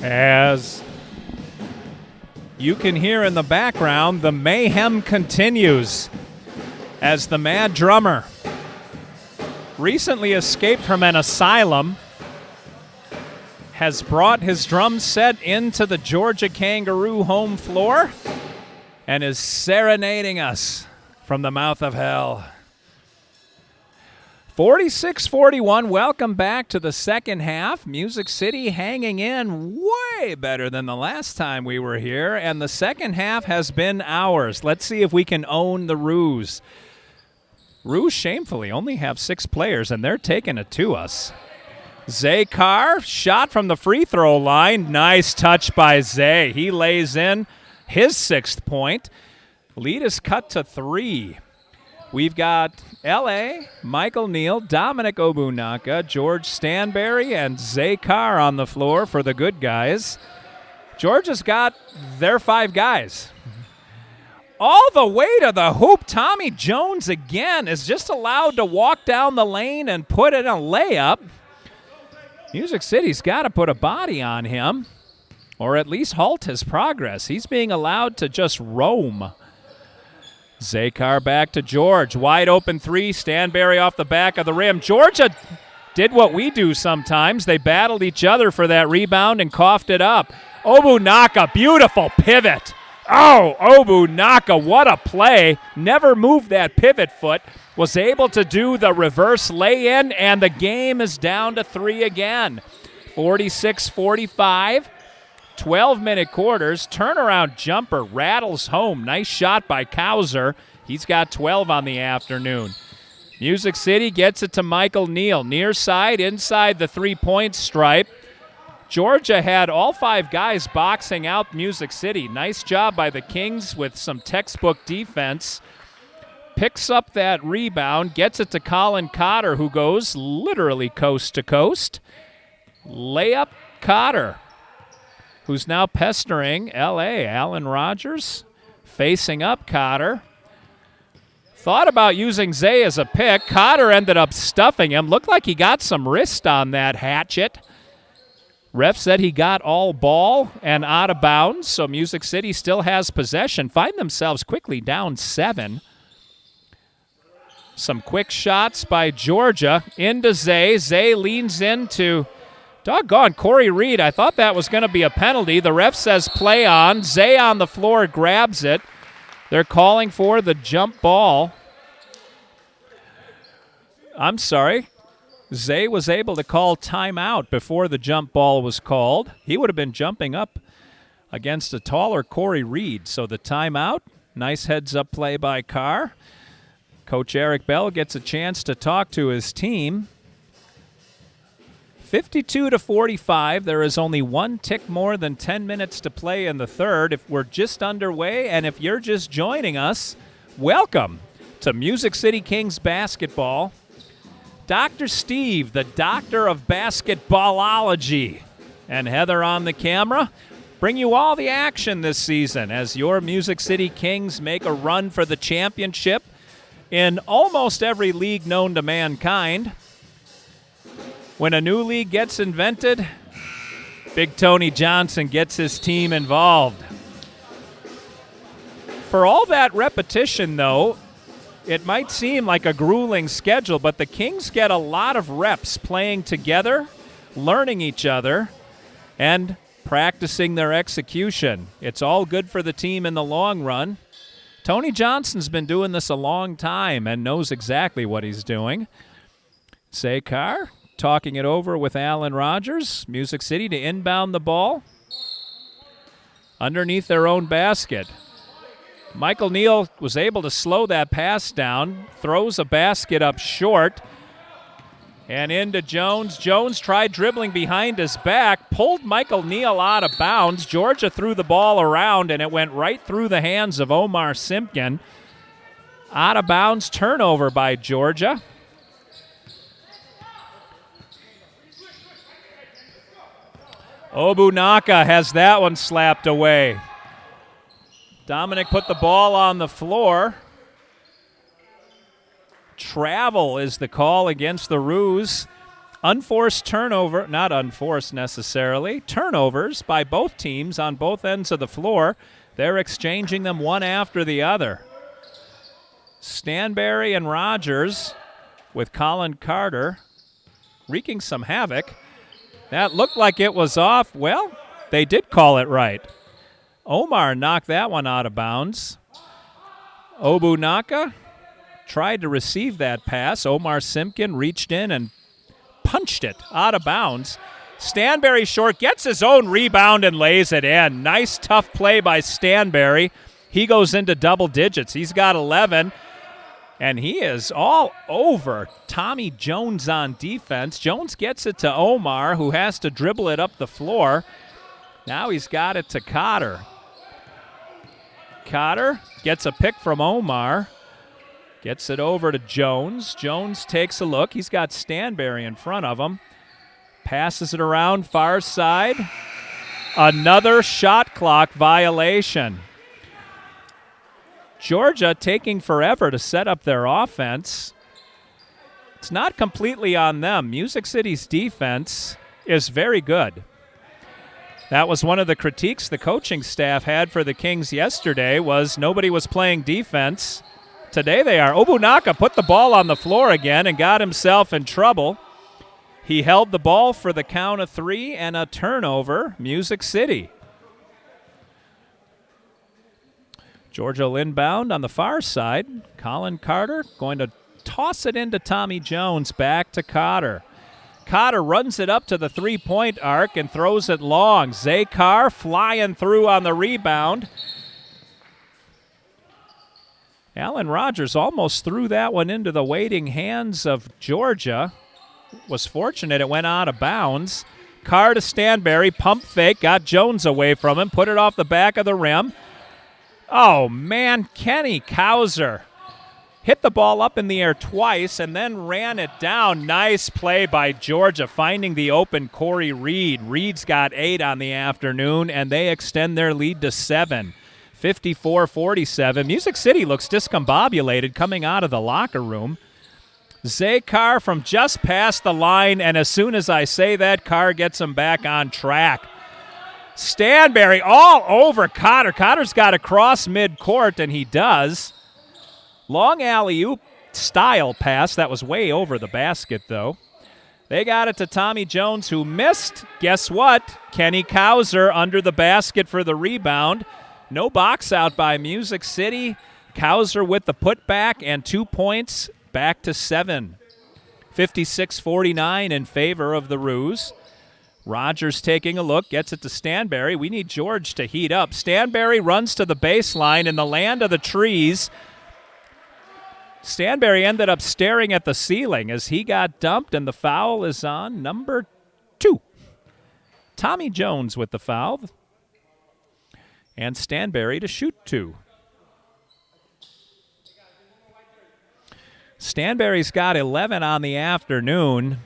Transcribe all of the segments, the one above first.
As you can hear in the background, the mayhem continues as the Mad Drummer, recently escaped from an asylum, has brought his drum set into the Georgia Kangaroo home floor and is serenading us from the mouth of hell. 46-41, welcome back to the second half. Music City hanging in way better than the last time we were here, and the second half has been ours. Let's see if we can own the Roos. Roos shamefully only have 6 players, and they're taking it to us. Zay Carr, shot from the free throw line. Nice touch by Zay. He lays in his 6th point. Lead is cut to 3. We've got L.A., Michael Neal, Dominic Obunaka, George Stanberry, and Zay Carr on the floor for the good guys. Georgia's got their 5 guys. All the way to the hoop, Tommy Jones again is just allowed to walk down the lane and put in a layup. Music City's got to put a body on him, or at least halt his progress. He's being allowed to just roam. Zay Carr back to George. Wide open 3. Stanberry off the back of the rim. Georgia did what we do sometimes. They battled each other for that rebound and coughed it up. Obunaka, beautiful pivot. Oh, Obunaka, what a play. Never moved that pivot foot. Was able to do the reverse lay-in, and the game is down to 3 again. 46-45. 12-minute quarters. Turnaround jumper rattles home. Nice shot by Kauser. He's got 12 on the afternoon. Music City gets it to Michael Neal. Near side, inside the three-point stripe. Georgia had all 5 guys boxing out Music City. Nice job by the Kings with some textbook defense. Picks up that rebound, gets it to Colin Cotter, who goes literally coast to coast. Layup Cotter, who's now pestering L.A. Allen Rogers, facing up Cotter. Thought about using Zay as a pick. Cotter ended up stuffing him. Looked like he got some wrist on that hatchet. Ref said he got all ball and out of bounds, so Music City still has possession. Find themselves quickly down 7. Some quick shots by Georgia into Zay. Zay leans into, doggone, Corey Reed. I thought that was going to be a penalty. The ref says play on. Zay on the floor grabs it. They're calling for the jump ball. I'm sorry. Zay was able to call timeout before the jump ball was called. He would have been jumping up against a taller Corey Reed. So the timeout, nice heads-up play by Carr. Coach Eric Bell gets a chance to talk to his team. 52-45. There is only 1 tick more than 10 minutes to play in the third. If we're just underway and if you're just joining us, welcome to Music City Kings basketball. Dr. Steve, the doctor of basketballology, and Heather on the camera bring you all the action this season as your Music City Kings make a run for the championship in almost every league known to mankind. When a new league gets invented, Big Tony Johnson gets his team involved. For all that repetition, though, it might seem like a grueling schedule, but the Kings get a lot of reps playing together, learning each other, and practicing their execution. It's all good for the team in the long run. Tony Johnson's been doing this a long time and knows exactly what he's doing. Zay Carr talking it over with Allen Rogers. Music City to inbound the ball underneath their own basket. Michael Neal was able to slow that pass down, throws a basket up short, and into Jones. Jones tried dribbling behind his back, pulled Michael Neal out of bounds. Georgia threw the ball around, and it went right through the hands of Omar Simpkin. Out of bounds, turnover by Georgia. Obunaka has that one slapped away. Dominic put the ball on the floor. Travel is the call against the Roos. Unforced turnover, not unforced necessarily, turnovers by both teams on both ends of the floor. They're exchanging them one after the other. Stanberry and Rogers with Colin Carter wreaking some havoc. That looked like it was off. Well, they did call it right. Omar knocked that one out of bounds. Obunaka tried to receive that pass. Omar Simpkin reached in and punched it out of bounds. Stanberry short, gets his own rebound and lays it in. Nice tough play by Stanberry. He goes into double digits. He's got 11, and he is all over Tommy Jones on defense. Jones gets it to Omar, who has to dribble it up the floor. Now he's got it to Cotter. Cotter gets a pick from Omar. Gets it over to Jones. Jones takes a look. He's got Stanberry in front of him. Passes it around far side. Another shot clock violation. Georgia taking forever to set up their offense. It's not completely on them. Music City's defense is very good. That was one of the critiques the coaching staff had for the Kings yesterday, was nobody was playing defense. Today they are. Obunaka put the ball on the floor again and got himself in trouble. He held the ball for the count of 3 and a turnover. Music City. Georgia will inbound on the far side. Colin Carter going to toss it into Tommy Jones. Back to Cotter. Cotter runs it up to the three-point arc and throws it long. Zakar flying through on the rebound. Alan Rogers almost threw that one into the waiting hands of Georgia. Was fortunate it went out of bounds. Carr to Stanberry, pump fake, got Jones away from him, put it off the back of the rim. Oh, man, Kenny Kauser hit the ball up in the air twice and then ran it down. Nice play by Georgia, finding the open Corey Reed. Reed's got 8 on the afternoon, and they extend their lead to 7. 54-47. Music City looks discombobulated coming out of the locker room. Zakar from just past the line, and as soon as I say that, Carr gets him back on track. Stanberry all over Cotter. Cotter's got to cross midcourt, and he does. Long alley-oop style pass. That was way over the basket, though. They got it to Tommy Jones, who missed. Guess what? Kenny Kauser under the basket for the rebound. No box out by Music City. Kauser with the putback and 2 points, back to 7. 56-49 in favor of the Roos. Rogers taking a look, gets it to Stanberry. We need George to heat up. Stanberry runs to the baseline in the land of the trees. Stanberry ended up staring at the ceiling as he got dumped, and the foul is on number 2. Tommy Jones with the foul. And Stanberry to shoot 2. Stanberry's got 11 on the afternoon.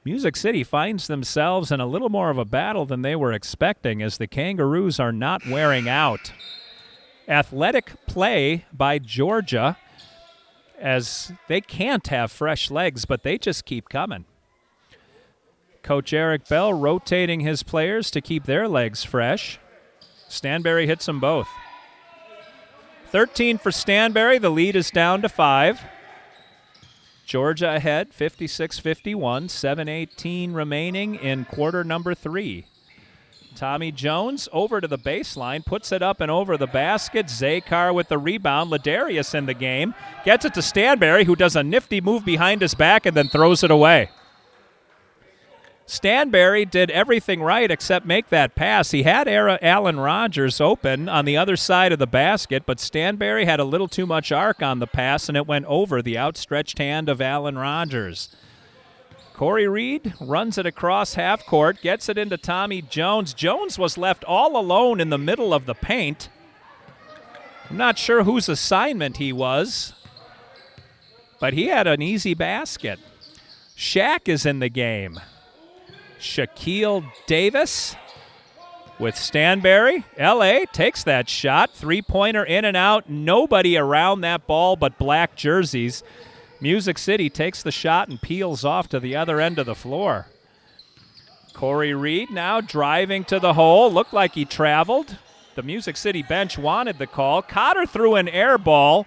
Music City finds themselves in a little more of a battle than they were expecting as the Kangaroos are not wearing out. Athletic play by Georgia as they can't have fresh legs, but they just keep coming. Coach Eric Bell rotating his players to keep their legs fresh. Stanberry hits them both. 13 for Stanberry. The lead is down to 5. Georgia ahead, 56-51, 7:18 remaining in quarter number 3. Tommy Jones over to the baseline, puts it up and over the basket. Zakar with the rebound. Ladarius in the game. Gets it to Stanberry, who does a nifty move behind his back and then throws it away. Stanberry did everything right except make that pass. He had Alan Rogers open on the other side of the basket, but Stanberry had a little too much arc on the pass, and it went over the outstretched hand of Alan Rogers. Corey Reed runs it across half court, gets it into Tommy Jones. Jones was left all alone in the middle of the paint. I'm not sure whose assignment he was, but he had an easy basket. Shaq is in the game. Shaquille Davis with Stanberry. L.A. takes that shot. Three-pointer in and out. Nobody around that ball but black jerseys. Music City takes the shot and peels off to the other end of the floor. Corey Reed now driving to the hole. Looked like he traveled. The Music City bench wanted the call. Cotter threw an air ball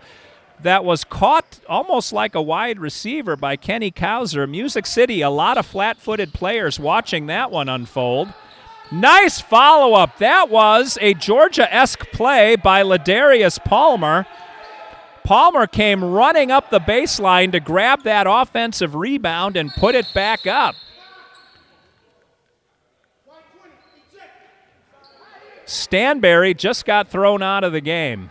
that was caught almost like a wide receiver by Kenny Kauser. Music City, a lot of flat-footed players watching that one unfold. Nice follow-up. That was a Georgia-esque play by Ladarius Palmer. Palmer came running up the baseline to grab that offensive rebound and put it back up. Stanberry just got thrown out of the game.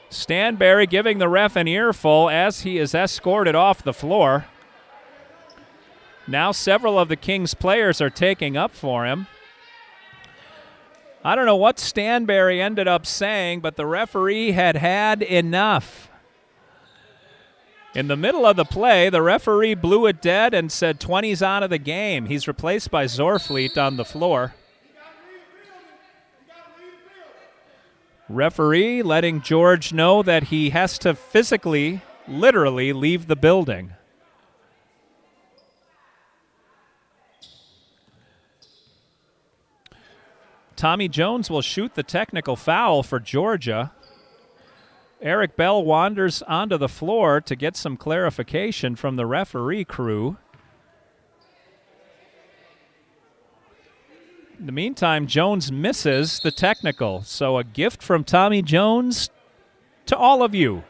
Stanberry giving the ref an earful as he is escorted off the floor. Now several of the Kings players are taking up for him. I don't know what Stanberry ended up saying, but the referee had enough. In the middle of the play, the referee blew it dead and said 20's out of the game. He's replaced by Zorfleet on the floor. Referee letting George know that he has to physically, literally leave the building. Tommy Jones will shoot the technical foul for Georgia. Eric Bell wanders onto the floor to get some clarification from the referee crew. In the meantime, Jones misses the technical. So a gift from Tommy Jones to all of you.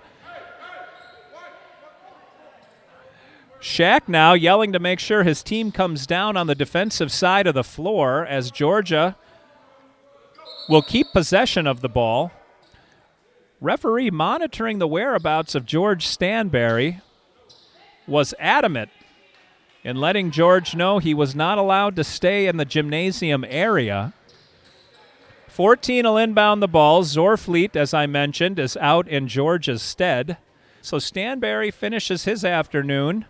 Shaq now yelling to make sure his team comes down on the defensive side of the floor as Georgia will keep possession of the ball. Referee monitoring the whereabouts of George Stanberry was adamant in letting George know he was not allowed to stay in the gymnasium area. 14 will inbound the ball. Zorfleet, as I mentioned, is out in Georgia's stead. So Stanberry finishes his afternoon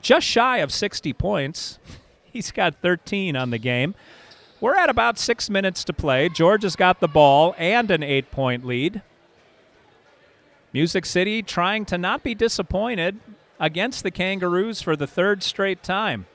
just shy of 60 points. He's got 13 on the game. We're at about 6 minutes to play. Georgia's got the ball and an 8-point lead. Music City trying to not be disappointed against the Kangaroos for the third straight time.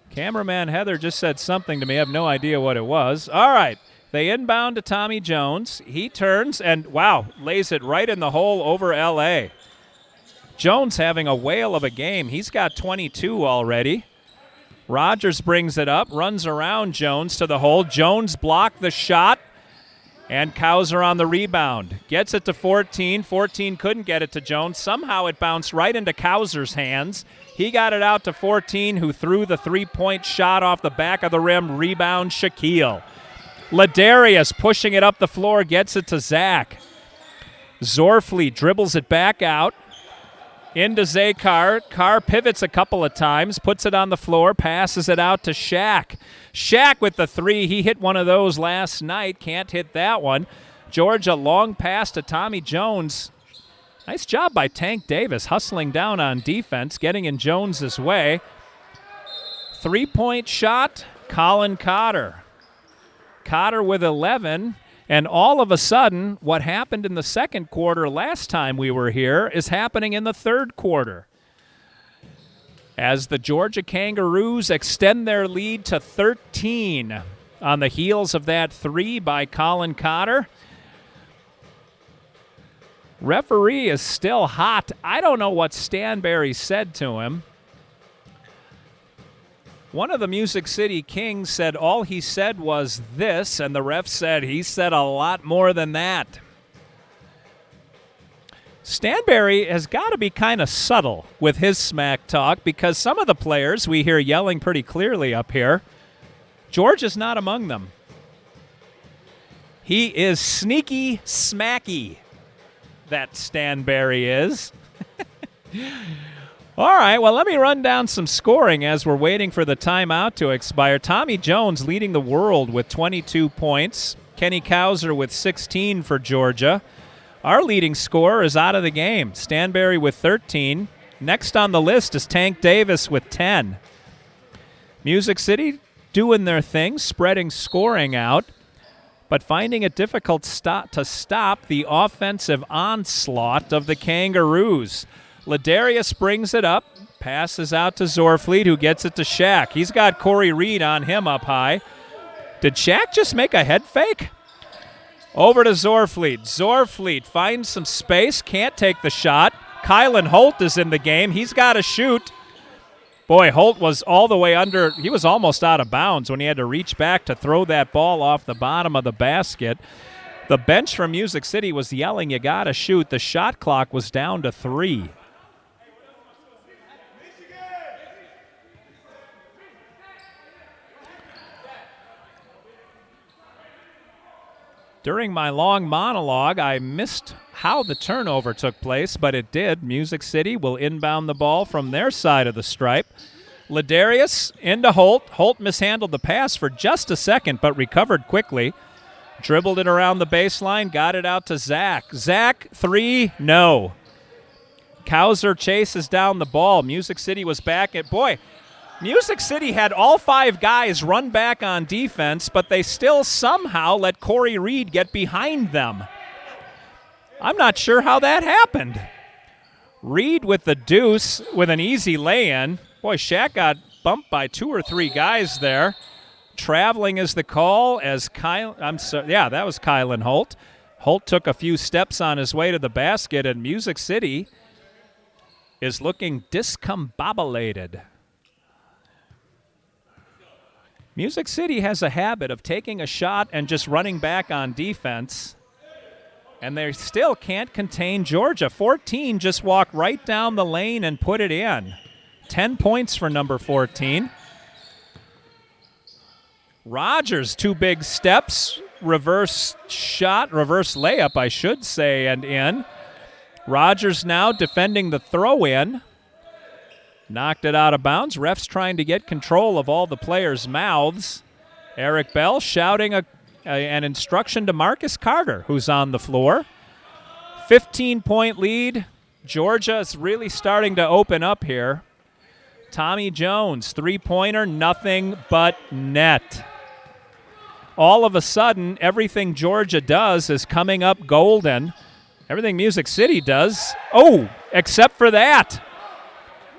Cameraman Heather just said something to me. I have no idea what it was. All right. They inbound to Tommy Jones. He turns and, wow, lays it right in the hole over L.A. Jones having a whale of a game. He's got 22 already. Rogers brings it up, runs around Jones to the hole. Jones blocked the shot, and Kauser on the rebound. Gets it to 14. 14 couldn't get it to Jones. Somehow it bounced right into Kauser's hands. He got it out to 14, who threw the three-point shot off the back of the rim. Rebound, Shaquille. Ladarius pushing it up the floor, gets it to Zach. Zorfleet dribbles it back out. Into Zay Carr. Carr pivots a couple of times, puts it on the floor, passes it out to Shaq. Shaq with the three. He hit one of those last night. Can't hit that one. Georgia long pass to Tommy Jones. Nice job by Tank Davis hustling down on defense, getting in Jones's way. Three-point shot, Colin Cotter. Cotter with 11. And all of a sudden, what happened in the second quarter last time we were here is happening in the third quarter. As the Georgia Kangaroos extend their lead to 13 on the heels of that three by Colin Cotter. Referee is still hot. I don't know what Stanberry said to him. One of the Music City Kings said all he said was this, and the ref said he said a lot more than that. Stanberry has got to be kind of subtle with his smack talk because some of the players we hear yelling pretty clearly up here, George is not among them. He is sneaky smacky, that Stanberry is. All right, well, let me run down some scoring as we're waiting for the timeout to expire. Tommy Jones leading the world with 22 points. Kenny Kauser with 16 for Georgia. Our leading scorer is out of the game. Stanberry with 13. Next on the list is Tank Davis with 10. Music City doing their thing, spreading scoring out, but finding it difficult to stop the offensive onslaught of the Kangaroos. Ladarius brings it up, passes out to Zorfleet, who gets it to Shaq. He's got Corey Reed on him up high. Did Shaq just make a head fake? Over to Zorfleet. Zorfleet finds some space, can't take the shot. Kylan Holt is in the game. He's got to shoot. Boy, Holt was all the way under. He was almost out of bounds when he had to reach back to throw that ball off the bottom of the basket. The bench from Music City was yelling, you got to shoot. The shot clock was down to 3. During my long monologue, I missed how the turnover took place, but it did. Music City will inbound the ball from their side of the stripe. Ladarius into Holt. Holt mishandled the pass for just a second, but recovered quickly. Dribbled it around the baseline, got it out to Zach. Zach, 3, no. Kauser chases down the ball. Music City was back at, Music City had all 5 guys run back on defense, but they still somehow let Corey Reed get behind them. I'm not sure how that happened. Reed with the deuce with an easy lay-in. Boy, Shaq got bumped by 2 or 3 guys there. Traveling is the call as that was Kylan Holt. Holt took a few steps on his way to the basket, and Music City is looking discombobulated. Music City has a habit of taking a shot and just running back on defense, and they still can't contain Georgia. 14 just walked right down the lane and put it in. 10 points for number 14. Rogers, 2 big steps, reverse layup, I should say, and in. Rogers now defending the throw-in. Knocked it out of bounds. Refs trying to get control of all the players' mouths. Eric Bell shouting an instruction to Marcus Carter, who's on the floor. 15-point lead. Georgia is really starting to open up here. Tommy Jones, 3-pointer, nothing but net. All of a sudden, everything Georgia does is coming up golden. Everything Music City does, except for that.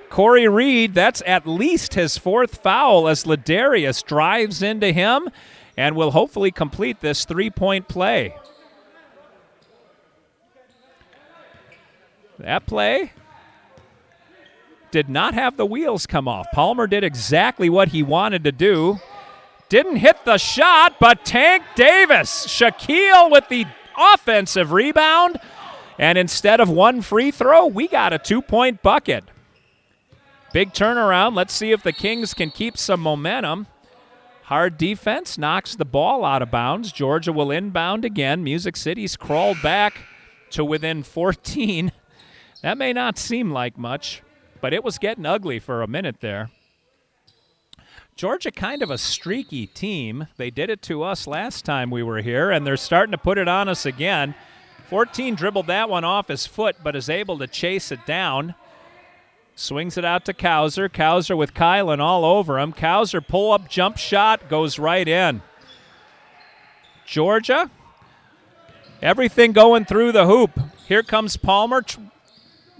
Corey Reed, that's at least his 4th foul as Ladarius drives into him and will hopefully complete this 3-point play. That play did not have the wheels come off. Palmer did exactly what he wanted to do. Didn't hit the shot, but Tank Davis. Shaquille with the offensive rebound. And instead of 1 free throw, we got a 2-point bucket. Big turnaround. Let's see if the Kings can keep some momentum. Hard defense knocks the ball out of bounds. Georgia will inbound again. Music City's crawled back to within 14. That may not seem like much, but it was getting ugly for a minute there. Georgia kind of a streaky team. They did it to us last time we were here, and they're starting to put it on us again. 14 dribbled that one off his foot, but is able to chase it down. Swings it out to Kauser. Kauser with Kylan all over him. Kauser pull-up jump shot goes right in. Georgia, everything going through the hoop. Here comes Palmer.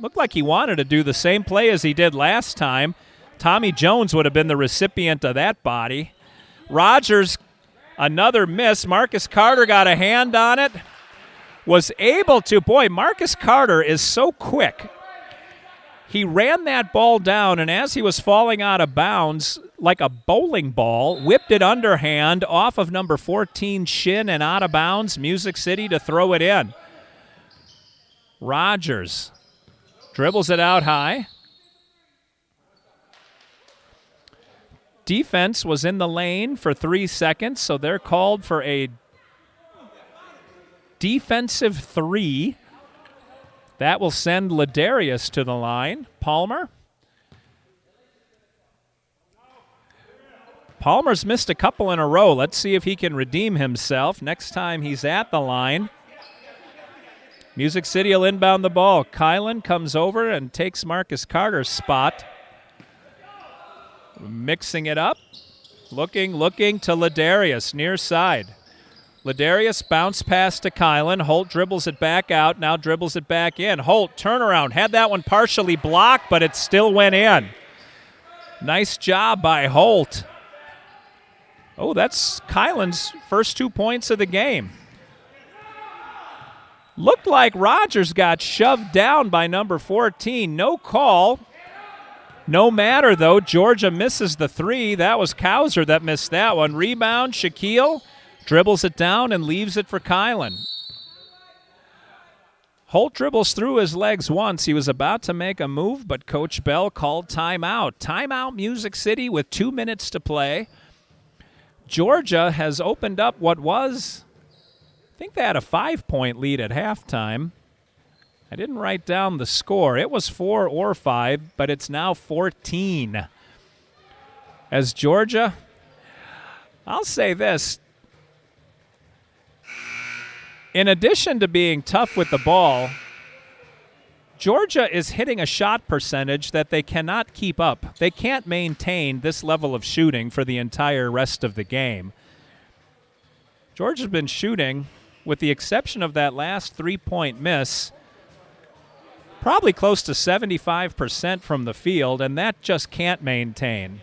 Looked like he wanted to do the same play as he did last time. Tommy Jones would have been the recipient of that body. Rogers, another miss. Marcus Carter got a hand on it. Was able to. Boy, Marcus Carter is so quick. He ran that ball down, and as he was falling out of bounds, like a bowling ball, whipped it underhand off of number 14 shin and out of bounds. Music City to throw it in. Rogers dribbles it out high. Defense was in the lane for 3 seconds, so they're called for a defensive 3. That will send Ladarius to the line. Palmer's missed a couple in a row. Let's see if he can redeem himself next time he's at the line. Music City will inbound the ball. Kylan comes over and takes Marcus Carter's spot. Mixing it up. Looking to Ladarius, near side. Ladarius bounce pass to Kylan. Holt dribbles it back out, now dribbles it back in. Holt, turnaround, had that one partially blocked, but it still went in. Nice job by Holt. Oh, that's Kylan's first 2 points of the game. Looked like Rogers got shoved down by number 14. No call. No matter, though. Georgia misses the three. That was Kauser that missed that one. Rebound, Shaquille dribbles it down and leaves it for Kylan. Holt dribbles through his legs once. He was about to make a move, but Coach Bell called timeout. Timeout, Music City, with 2 minutes to play. Georgia has opened up what was, I think they had a 5-point lead at halftime. I didn't write down the score. It was 4 or 5, but it's now 14. As Georgia, I'll say this. In addition to being tough with the ball, Georgia is hitting a shot percentage that they cannot keep up. They can't maintain this level of shooting for the entire rest of the game. Georgia's been shooting, with the exception of that last 3-point miss, probably close to 75% from the field, and that just can't maintain.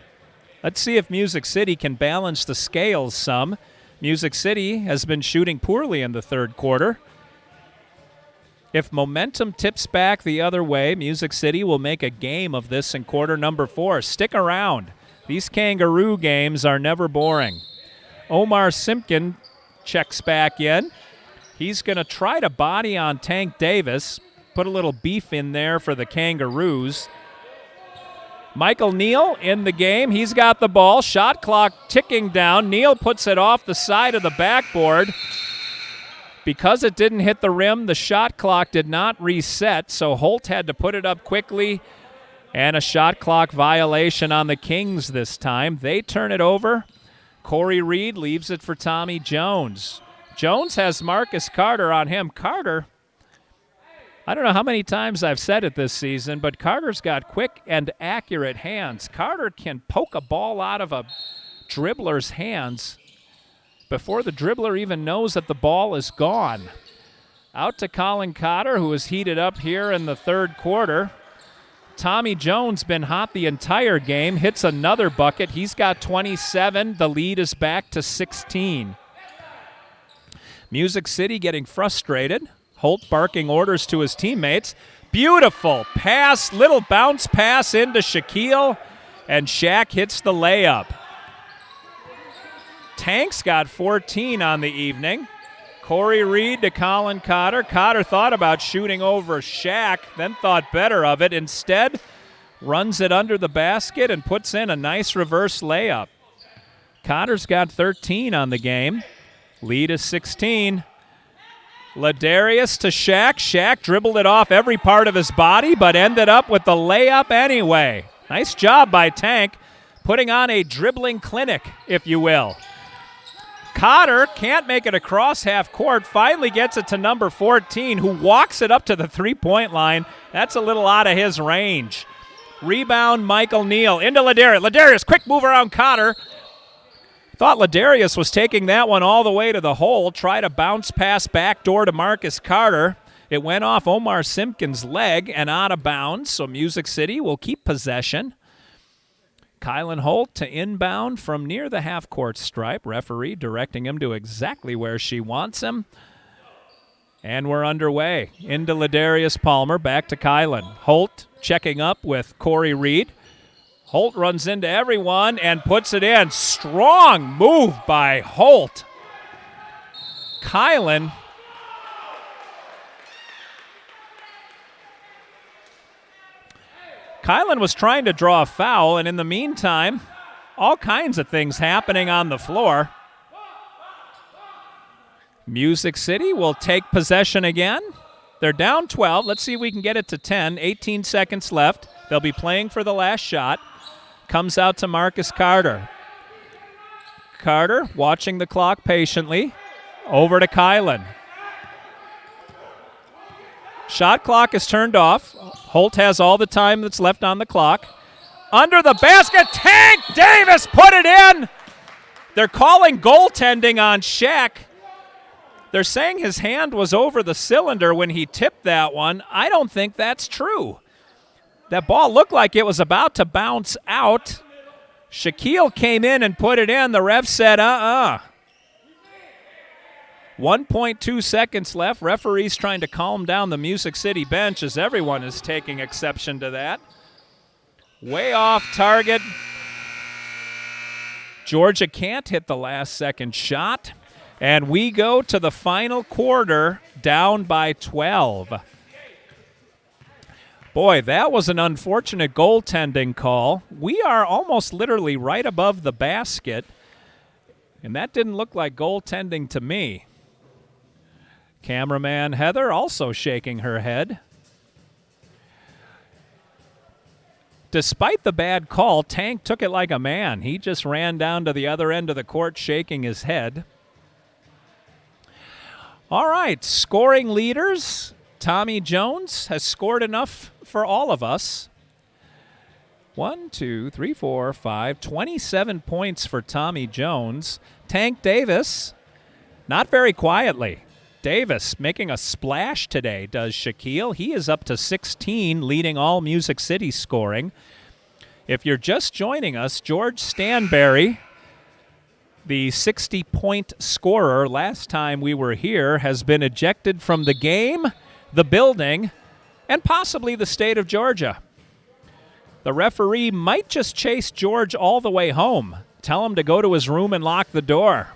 Let's see if Music City can balance the scales some. Music City has been shooting poorly in the third quarter. If momentum tips back the other way, Music City will make a game of this in quarter number 4. Stick around. These Kangaroo games are never boring. Omar Simpkin checks back in. He's going to try to body on Tank Davis. Put a little beef in there for the Kangaroos. Michael Neal in the game. He's got the ball. Shot clock ticking down. Neal puts it off the side of the backboard. Because it didn't hit the rim, the shot clock did not reset, so Holt had to put it up quickly, and a shot clock violation on the Kings this time. They turn it over. Corey Reed leaves it for Tommy Jones. Jones has Marcus Carter on him. Carter, I don't know how many times I've said it this season, but Carter's got quick and accurate hands. Carter can poke a ball out of a dribbler's hands before the dribbler even knows that the ball is gone. Out to Colin Cotter, who is heated up here in the third quarter. Tommy Jones been hot the entire game, hits another bucket. He's got 27. The lead is back to 16. Music City getting frustrated. Holt barking orders to his teammates. Beautiful pass, little bounce pass into Shaquille, and Shaq hits the layup. Tank's got 14 on the evening. Corey Reed to Colin Cotter. Cotter thought about shooting over Shaq, then thought better of it. Instead, runs it under the basket and puts in a nice reverse layup. Cotter's got 13 on the game. Lead is 16. Ladarius to Shaq. Shaq dribbled it off every part of his body, but ended up with the layup anyway. Nice job by Tank, putting on a dribbling clinic, if you will. Cotter can't make it across half court, finally gets it to number 14, who walks it up to the three-point line. That's a little out of his range. Rebound, Michael Neal into Ladarius. Ladarius, quick move around Cotter. Thought Ladarius was taking that one all the way to the hole. Tried a bounce pass backdoor to Marcus Carter. It went off Omar Simpkins' leg and out of bounds, so Music City will keep possession. Kylan Holt to inbound from near the half-court stripe. Referee directing him to exactly where she wants him. And we're underway. Into Ladarius Palmer, back to Kylan. Holt checking up with Corey Reed. Holt runs into everyone and puts it in. Strong move by Holt. Kylan was trying to draw a foul, and in the meantime, all kinds of things happening on the floor. Music City will take possession again. They're down 12. Let's see if we can get it to 10. 18 seconds left. They'll be playing for the last shot. Comes out to Marcus Carter. Carter watching the clock patiently. Over to Kylan. Shot clock is turned off. Holt has all the time that's left on the clock. Under the basket, Tank Davis put it in. They're calling goaltending on Shaq. They're saying his hand was over the cylinder when he tipped that one. I don't think that's true. That ball looked like it was about to bounce out. Shaquille came in and put it in. The ref said, 1.2 seconds left. Referee's trying to calm down the Music City bench as everyone is taking exception to that. Way off target. Georgia can't hit the last second shot. And we go to the final quarter down by 12. Boy, that was an unfortunate goaltending call. We are almost literally right above the basket, and that didn't look like goaltending to me. Cameraman Heather also shaking her head. Despite the bad call, Tank took it like a man. He just ran down to the other end of the court shaking his head. All right, scoring leaders. Tommy Jones has scored enough for all of us. 1, 2, 3, 4, 5, 27 points for Tommy Jones. Tank Davis, not very quietly. Davis making a splash today, does Shaquille. He is up to 16, leading all Music City scoring. If you're just joining us, George Stanberry, the 60-point scorer last time we were here, has been ejected from the game, the building, and possibly the state of Georgia. The referee might just chase George all the way home, tell him to go to his room and lock the door.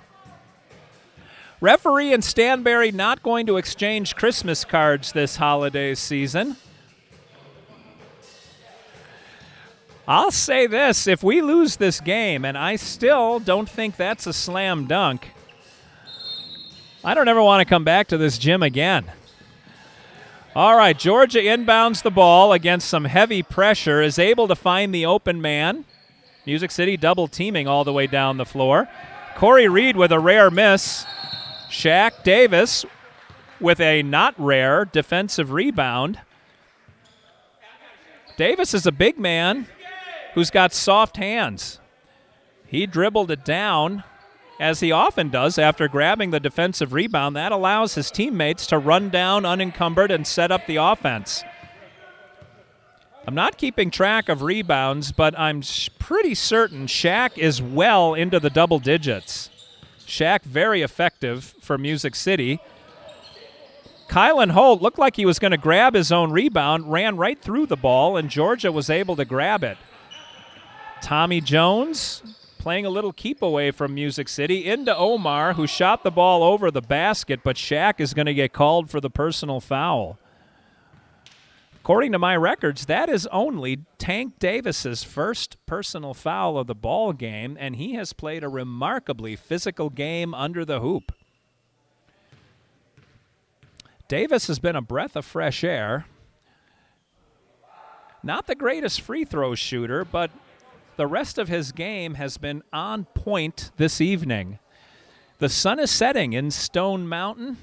Referee and Stanberry not going to exchange Christmas cards this holiday season. I'll say this, if we lose this game, and I still don't think that's a slam dunk, I don't ever want to come back to this gym again. All right, Georgia inbounds the ball against some heavy pressure, is able to find the open man. Music City double teaming all the way down the floor. Corey Reed with a rare miss. Shaq Davis with a not rare defensive rebound. Davis is a big man who's got soft hands. He dribbled it down, as he often does after grabbing the defensive rebound. That allows his teammates to run down unencumbered and set up the offense. I'm not keeping track of rebounds, but I'm pretty certain Shaq is well into the double digits. Shaq very effective for Music City. Kylan Holt looked like he was going to grab his own rebound, ran right through the ball, and Georgia was able to grab it. Tommy Jones playing a little keep away from Music City into Omar, who shot the ball over the basket, but Shaq is going to get called for the personal foul. According to my records, that is only Tank Davis's first personal foul of the ball game, and he has played a remarkably physical game under the hoop. Davis has been a breath of fresh air. Not the greatest free throw shooter, but the rest of his game has been on point this evening. The sun is setting in Stone Mountain.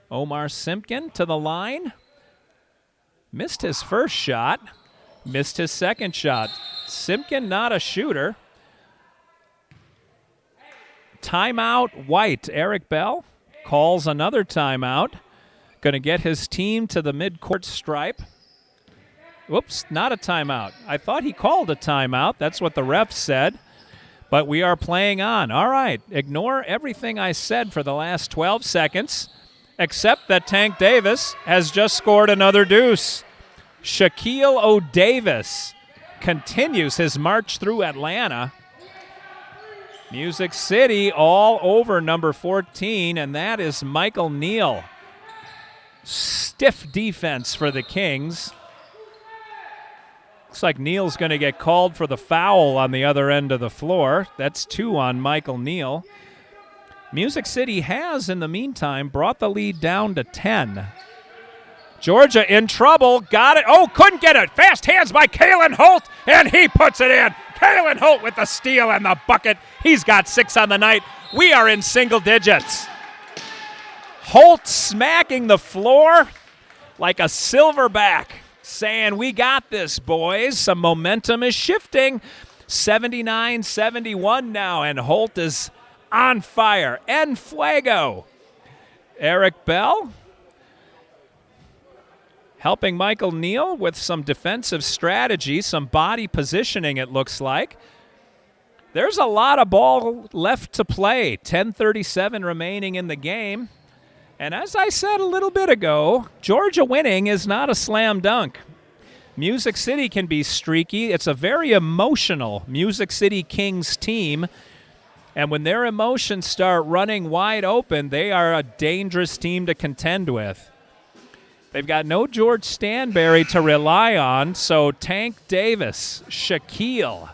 Omar Simpkin to the line. Missed his first shot. Missed his second shot. Simpkin not a shooter. Timeout White. Eric Bell calls another timeout. Going to get his team to the midcourt stripe. Whoops, not a timeout. I thought he called a timeout. That's what the ref said. But we are playing on. All right, ignore everything I said for the last 12 seconds, except that Tank Davis has just scored another deuce. Shaquille O'Davis continues his march through Atlanta. Music City all over number 14, and that is Michael Neal. Stiff defense for the Kings. Looks like Neal's going to get called for the foul on the other end of the floor. That's 2 on Michael Neal. Music City has, in the meantime, brought the lead down to 10. Georgia in trouble. Got it. Oh, couldn't get it. Fast hands by Kylan Holt, and he puts it in. Kylan Holt with the steal and the bucket. He's got 6 on the night. We are in single digits. Holt smacking the floor like a silverback. saying, we got this, boys. Some momentum is shifting. 79-71 now, and Holt is on fire. En fuego. Eric Bell helping Michael Neal with some defensive strategy, some body positioning, it looks like. There's a lot of ball left to play. 10:37 remaining in the game. And as I said a little bit ago, Georgia winning is not a slam dunk. Music City can be streaky. It's a very emotional Music City Kings team. And when their emotions start running wide open, they are a dangerous team to contend with. They've got no George Stanberry to rely on, so Tank Davis, Shaquille,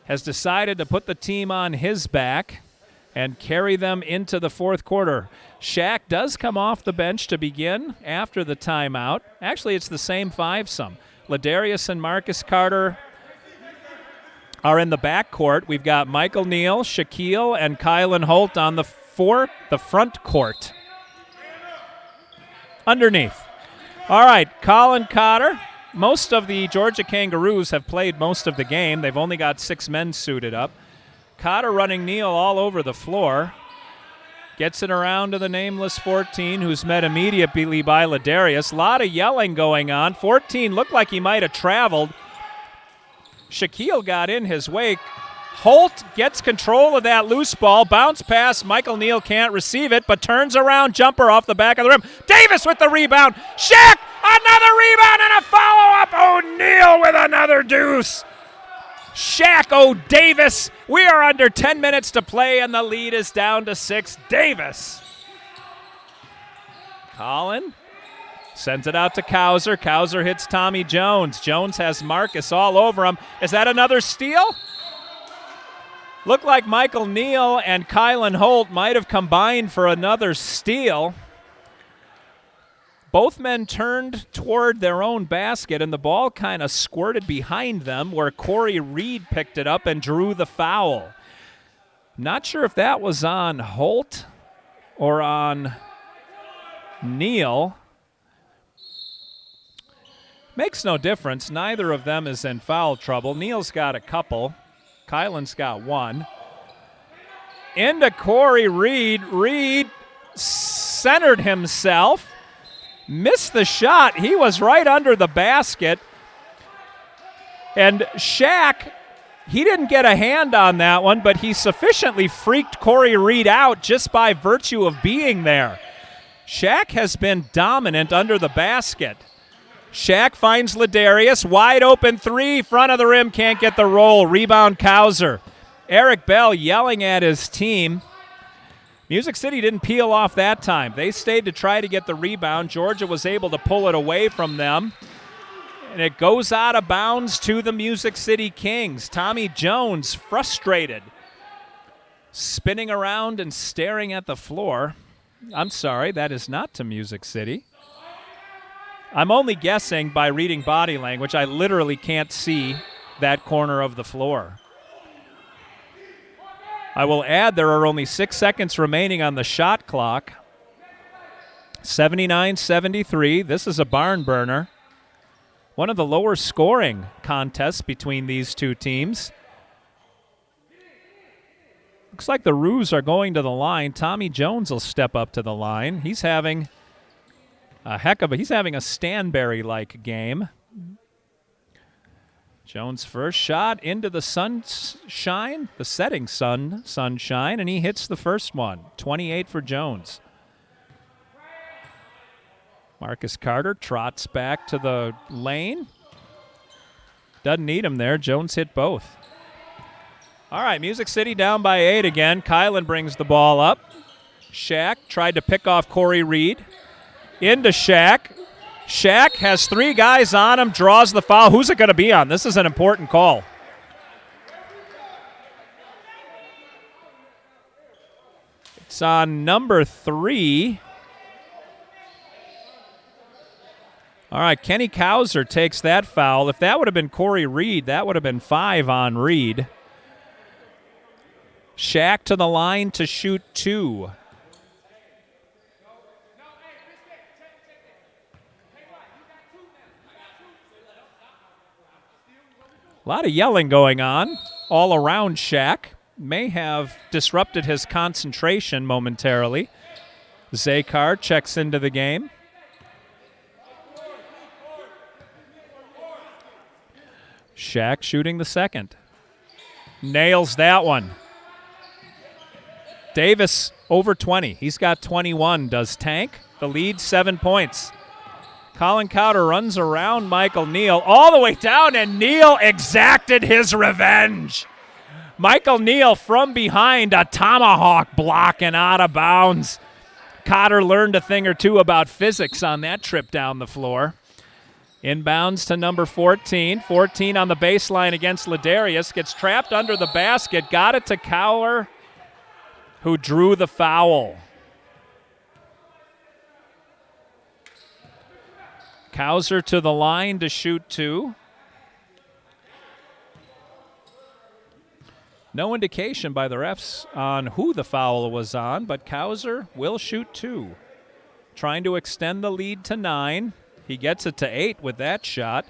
has decided to put the team on his back and carry them into the fourth quarter. Shaq does come off the bench to begin after the timeout. Actually, it's the same five-some. Ladarius and Marcus Carter are in the backcourt. We've got Michael Neal, Shaquille, and Kylan Holt on the front court. Underneath. All right, Colin Cotter. Most of the Georgia Kangaroos have played most of the game. They've only got 6 men suited up. Cotter running Neal all over the floor. Gets it around to the nameless 14, who's met immediately by Ladarius. A lot of yelling going on. 14 looked like he might have traveled. Shaquille got in his wake. Holt gets control of that loose ball. Bounce pass. Michael Neal can't receive it, but turns around. Jumper off the back of the rim. Davis with the rebound. Shaq, another rebound and a follow-up. O'Neal with another deuce. Shaq Davis. We are under 10 minutes to play, and the lead is down to 6. Davis. Colin sends it out to Kauser. Kauser hits Tommy Jones. Jones has Marcus all over him. Is that another steal? Looked like Michael Neal and Kylan Holt might have combined for another steal. Both men turned toward their own basket, and the ball kind of squirted behind them where Corey Reed picked it up and drew the foul. Not sure if that was on Holt or on Neal. Makes no difference. Neither of them is in foul trouble. Neal's got a couple. Kylan's got one. Into Corey Reed. Reed centered himself. Missed the shot. He was right under the basket. And Shaq, he didn't get a hand on that one, but he sufficiently freaked Corey Reed out just by virtue of being there. Shaq has been dominant under the basket. Shaq finds Ladarius. Wide open three. Front of the rim. Can't get the roll. Rebound Kauser. Eric Bell yelling at his team. Music City didn't peel off that time. They stayed to try to get the rebound. Georgia was able to pull it away from them. And it goes out of bounds to the Music City Kings. Tommy Jones, frustrated, spinning around and staring at the floor. I'm sorry, that is not to Music City. I'm only guessing by reading body language. I literally can't see that corner of the floor. I will add there are only 6 seconds remaining on the shot clock. 79-73. This is a barn burner. One of the lower scoring contests between these two teams. Looks like the Roos are going to the line. Tommy Jones will step up to the line. He's having a Stanberry-like game. Jones' first shot into the sunshine, the setting sunshine, and he hits the first one. 28 for Jones. Marcus Carter trots back to the lane. Doesn't need him there. Jones hit both. All right, Music City down by 8 again. Kylan brings the ball up. Shaq tried to pick off Corey Reed. Into Shaq. Shaq has 3 guys on him, draws the foul. Who's it going to be on? This is an important call. It's on number 3. All right, Kenny Kauser takes that foul. If that would have been Corey Reed, that would have been 5 on Reed. Shaq to the line to shoot 2. lot of yelling going on all around Shaq. May have disrupted his concentration momentarily. Zakar checks into the game. Shaq shooting the second. Nails that one. Davis over 20. He's got 21. Does Tank? The lead, 7 points. Colin Cowder runs around Michael Neal all the way down, and Neal exacted his revenge. Michael Neal from behind, a tomahawk block and out of bounds. Cotter learned a thing or two about physics on that trip down the floor. Inbounds to number 14. 14 on the baseline against Ladarius. Gets trapped under the basket. Got it to Cowler, who drew the foul. Cowser to the line to shoot 2. No indication by the refs on who the foul was on, but Cowser will shoot 2. Trying to extend the lead to 9. He gets it to 8 with that shot.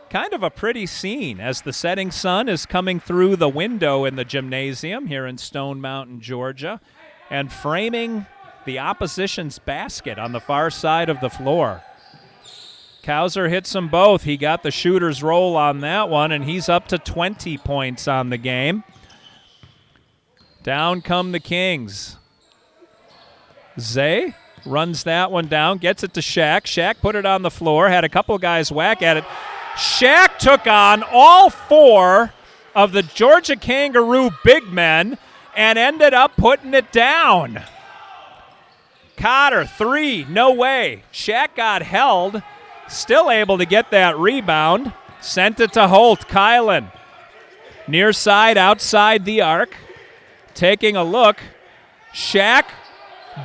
Kind of a pretty scene as the setting sun is coming through the window in the gymnasium here in Stone Mountain, Georgia, and framing the opposition's basket on the far side of the floor. Cowser hits them both. He got the shooter's roll on that one, and he's up to 20 points on the game. Down come the Kings. Zay runs that one down, gets it to Shaq. Shaq put it on the floor, had a couple guys whack at it. Shaq took on all 4 of the Georgia Kangaroo big men and ended up putting it down. Cotter, 3, no way. Shaq got held. Still able to get that rebound. Sent it to Holt. Kylan. Near side, outside the arc. Taking a look. Shaq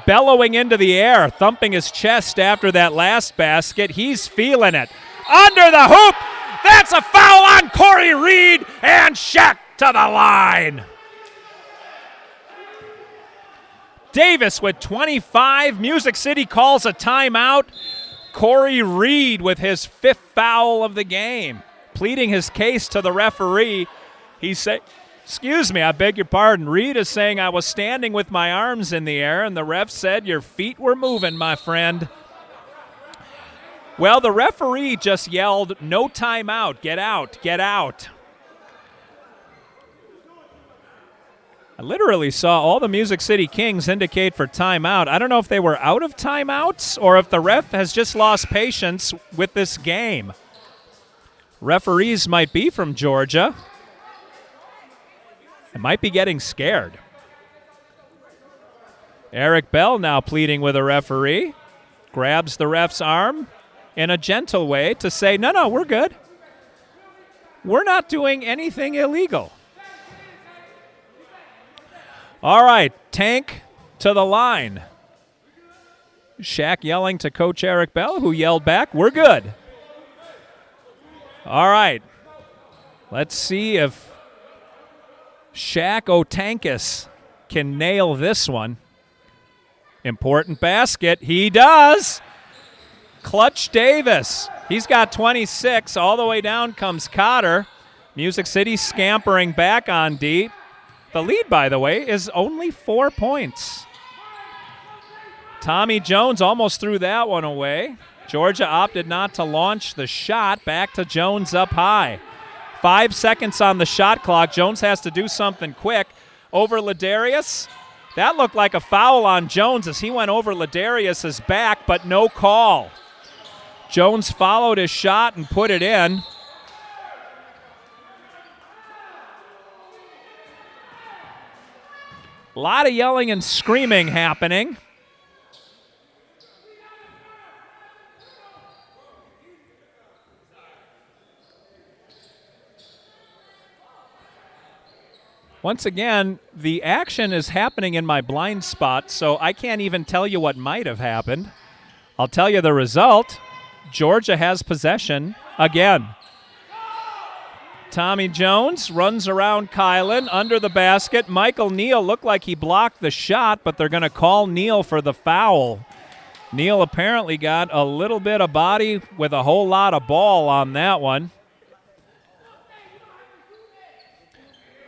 bellowing into the air, thumping his chest after that last basket. He's feeling it. Under the hoop. That's a foul on Corey Reed, and Shaq to the line. Davis with 25. Music City calls a timeout. Corey Reed with his 5th foul of the game, pleading his case to the referee. He said, excuse me, I beg your pardon. Reed is saying I was standing with my arms in the air, and the ref said your feet were moving, my friend. Well, the referee just yelled, no timeout, get out, get out. I literally saw all the Music City Kings indicate for timeout. I don't know if they were out of timeouts or if the ref has just lost patience with this game. Referees might be from Georgia. They might be getting scared. Eric Bell now pleading with a referee. Grabs the ref's arm in a gentle way to say, no, we're good. We're not doing anything illegal. All right, Tank to the line. Shaq yelling to Coach Eric Bell, who yelled back, we're good. All right, let's see if Shaq Otankis can nail this one. Important basket. He does. Clutch Davis. He's got 26. All the way down comes Cotter. Music City scampering back on D. The lead, by the way, is only 4 points. Tommy Jones almost threw that one away. Georgia opted not to launch the shot. Back to Jones up high. 5 seconds on the shot clock. Jones has to do something quick. Over Ladarius. That looked like a foul on Jones as he went over Ladarius's back, but no call. Jones followed his shot and put it in. A lot of yelling and screaming happening. Once again, the action is happening in my blind spot, so I can't even tell you what might have happened. I'll tell you the result. Georgia has possession again. Tommy Jones runs around Kylan under the basket. Michael Neal looked like he blocked the shot, but they're going to call Neal for the foul. Neal apparently got a little bit of body with a whole lot of ball on that one.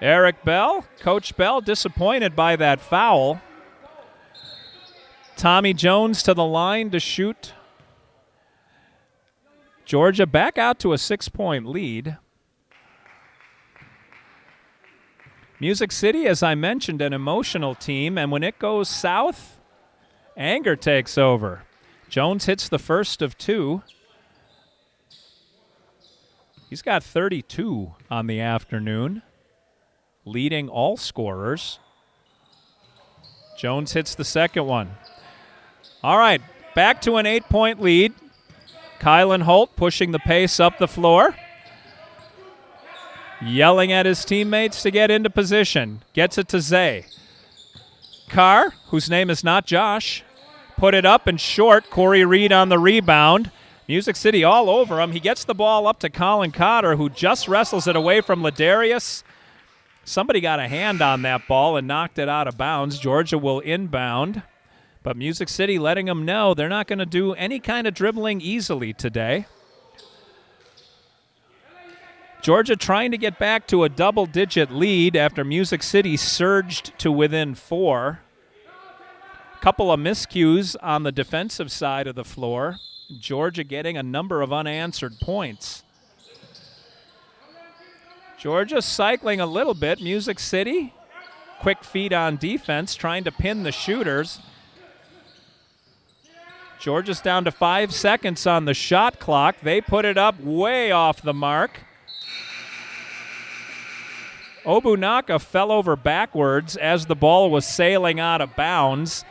Eric Bell, Coach Bell, disappointed by that foul. Tommy Jones to the line to shoot. Georgia back out to a 6-point lead. Music City, as I mentioned, an emotional team, and when it goes south, anger takes over. Jones hits the first of two. He's got 32 on the afternoon, leading all scorers. Jones hits the second one. All right, back to an 8-point lead. Kylan Holt pushing the pace up the floor. Yelling at his teammates to get into position. Gets it to Zay. Carr, whose name is not Josh, put it up and short. Corey Reed on the rebound. Music City all over him. He gets the ball up to Colin Cotter, who just wrestles it away from Ladarius. Somebody got a hand on that ball and knocked it out of bounds. Georgia will inbound. But Music City letting them know they're not going to do any kind of dribbling easily today. Georgia trying to get back to a double-digit lead after Music City surged to within 4. Couple of miscues on the defensive side of the floor. Georgia getting a number of unanswered points. Georgia cycling a little bit. Music City, quick feet on defense, trying to pin the shooters. Georgia's down to 5 seconds on the shot clock. They put it up way off the mark. Obunaka fell over backwards as the ball was sailing out of bounds.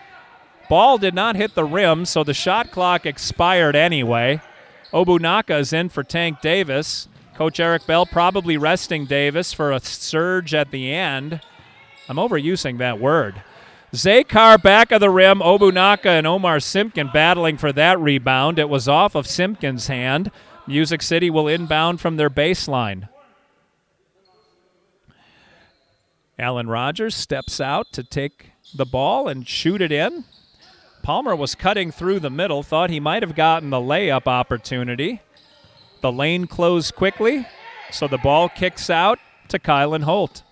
Ball did not hit the rim, so the shot clock expired anyway. Obunaka is in for Tank Davis. Coach Eric Bell probably resting Davis for a surge at the end. I'm overusing that word. Zakar back of the rim. Obunaka and Omar Simpkin battling for that rebound. It was off of Simpkin's hand. Music City will inbound from their baseline. Alan Rogers steps out to take the ball and shoot it in. Palmer was cutting through the middle, thought he might have gotten the layup opportunity. The lane closed quickly, so the ball kicks out to Kylan Holt.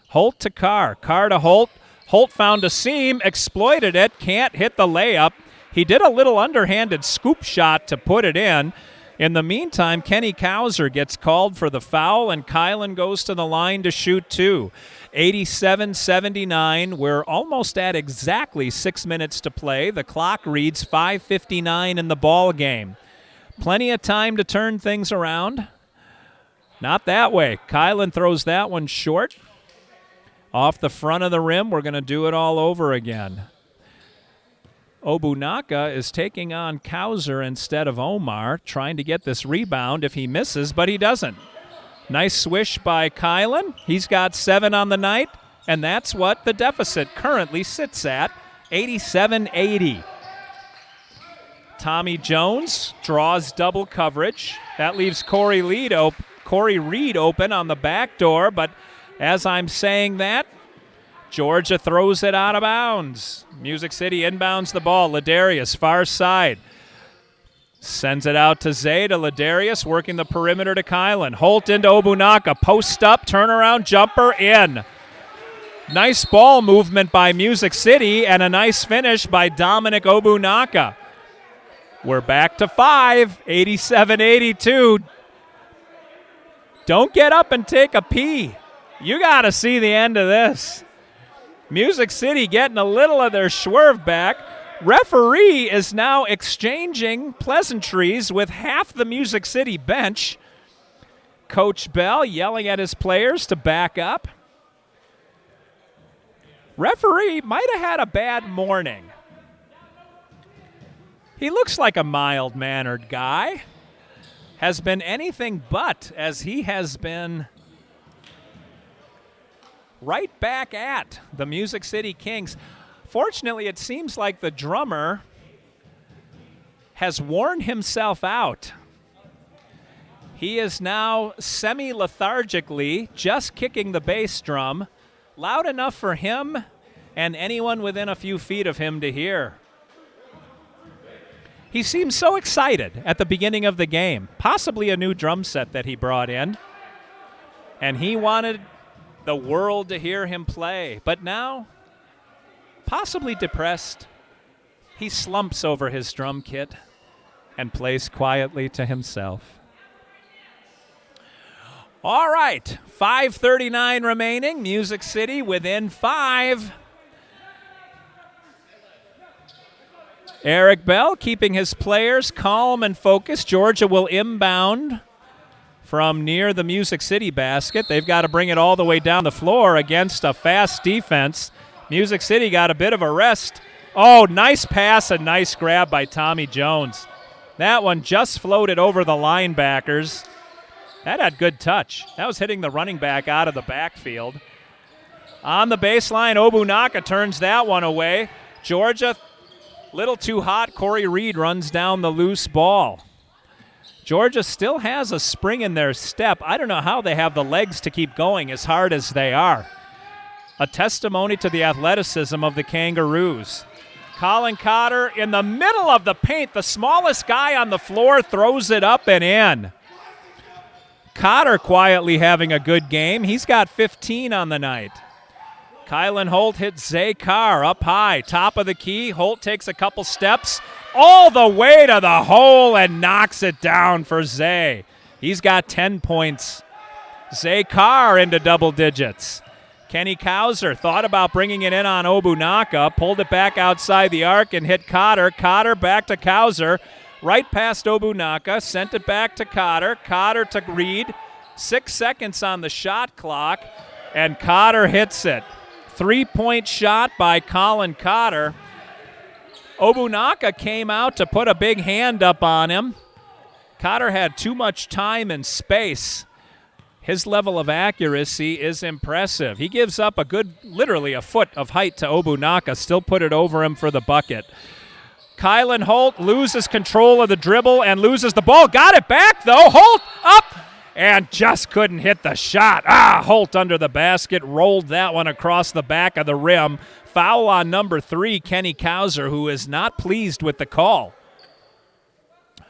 Holt to Carr. Carr to Holt. Holt found a seam, exploited it, can't hit the layup. He did a little underhanded scoop shot to put it in. In the meantime, Kenny Kauser gets called for the foul, and Kylan goes to the line to shoot two. 87-79. We're almost at exactly 6 minutes to play. The clock reads 5:59 in the ball game. Plenty of time to turn things around. Not that way. Kylan throws that one short. Off the front of the rim, we're going to do it all over again. Obunaka is taking on Kauser instead of Omar, trying to get this rebound if he misses, but he doesn't. Nice swish by Kylan. He's got 7 on the night, and that's what the deficit currently sits at, 87-80. Tommy Jones draws double coverage. That leaves Corey Reed open on the back door, but as I'm saying that, Georgia throws it out of bounds. Music City inbounds the ball. Ladarius, far side. Sends it out to Zay to Ladarius, working the perimeter to Kylan. Holt into Obunaka. Post up, turnaround, jumper, in. Nice ball movement by Music City and a nice finish by Dominic Obunaka. We're back to 5, 87-82. Don't get up and take a pee. You got to see the end of this. Music City getting a little of their swerve back. Referee is now exchanging pleasantries with half the Music City bench. Coach Bell yelling at his players to back up. Referee might have had a bad morning. He looks like a mild-mannered guy. Has been anything but, as he has been right back at the Music City Kings. Fortunately, it seems like the drummer has worn himself out. He is now semi-lethargically just kicking the bass drum, loud enough for him and anyone within a few feet of him to hear. He seemed so excited at the beginning of the game, possibly a new drum set that he brought in, and he wanted the world to hear him play. But now, possibly depressed, he slumps over his drum kit and plays quietly to himself. All right, 5:39 remaining. Music City within 5. Eric Bell keeping his players calm and focused. Georgia will inbound from near the Music City basket. They've got to bring it all the way down the floor against a fast defense. Music City got a bit of a rest. Oh, nice pass and nice grab by Tommy Jones. That one just floated over the linebackers. That had good touch. That was hitting the running back out of the backfield. On the baseline, Obunaka turns that one away. Georgia, little too hot. Corey Reed runs down the loose ball. Georgia still has a spring in their step. I don't know how they have the legs to keep going as hard as they are. A testimony to the athleticism of the Kangaroos. Colin Cotter in the middle of the paint, the smallest guy on the floor, throws it up and in. Cotter quietly having a good game. He's got 15 on the night. Kylan Holt hits Zay Carr up high, top of the key. Holt takes a couple steps all the way to the hole and knocks it down for Zay. He's got 10 points. Zay Carr into double digits. Kenny Kauser thought about bringing it in on Obunaka, pulled it back outside the arc and hit Cotter. Cotter back to Kauser, right past Obunaka, sent it back to Cotter. Cotter to Reed. 6 seconds on the shot clock, and Cotter hits it. 3-point shot by Colin Cotter. Obunaka came out to put a big hand up on him. Cotter had too much time and space. His level of accuracy is impressive. He gives up a good, literally a foot of height to Obunaka, still put it over him for the bucket. Kylan Holt loses control of the dribble and loses the ball. Got it back, though. Holt up and just couldn't hit the shot. Holt under the basket, rolled that one across the back of the rim. Foul on number 3, Kenny Kauser, who is not pleased with the call.